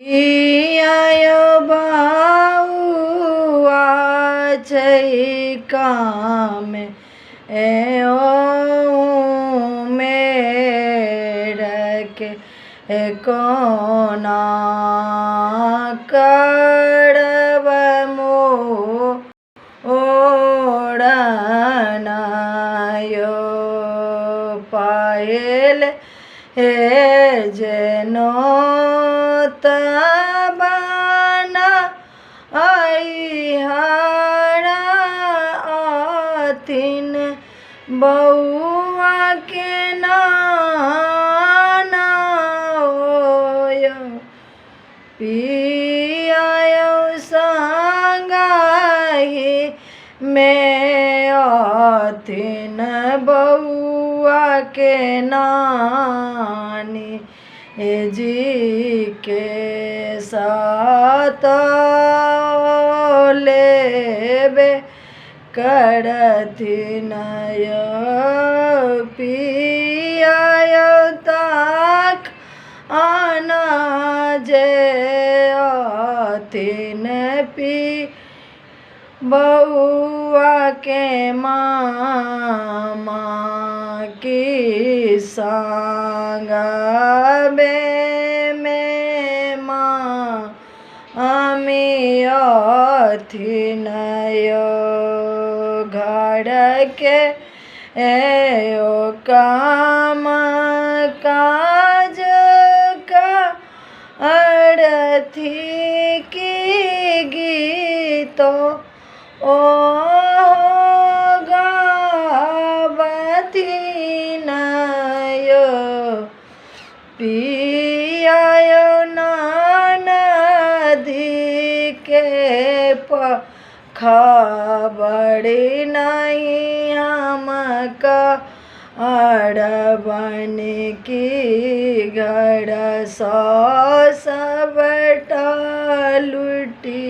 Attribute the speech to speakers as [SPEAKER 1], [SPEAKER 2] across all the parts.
[SPEAKER 1] आयो बाउआ छै काम मेर के कोना करब मोड़ना यो पायल जेनो तबना हरा आथिन बउआ के नाना होय पियायो संगहि में आथिन बउआ के नानी जी के साथ लेबे करथिन पियायो ताक आना जे आथिन पी बउआ के मामा की संगबे में मामी आथिन घर के काम काज करथि की गीतो ओ गावथिन पियायो ननदी के खबर नहीं हमका अरबन की घर सबटा लुटी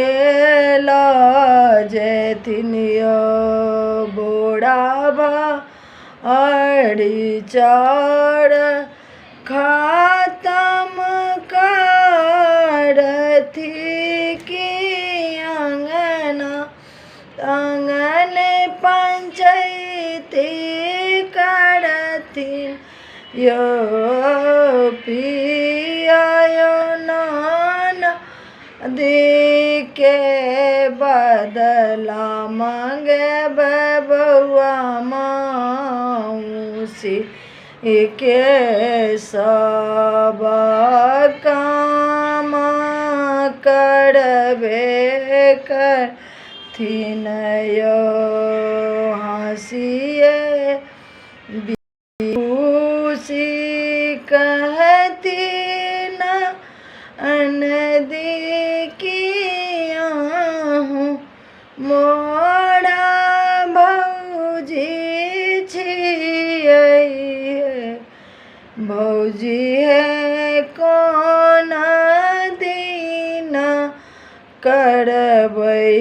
[SPEAKER 1] एला जेथिन बोढ़ाबा अड़ी चार खत्म करथि की आंगन पंचायती करथिन पियायो ननदी के बदला मांगब बउआ मौसी के सब काम करबे करथिन हँसिए खुशी कहथिन नदी की आहूँ मोरा भौजी छियै भौजी है कोन दिन करबै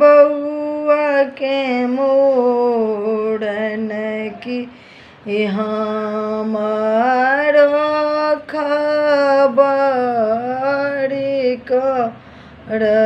[SPEAKER 1] बउआ के मोड़न की हमारो खबर कर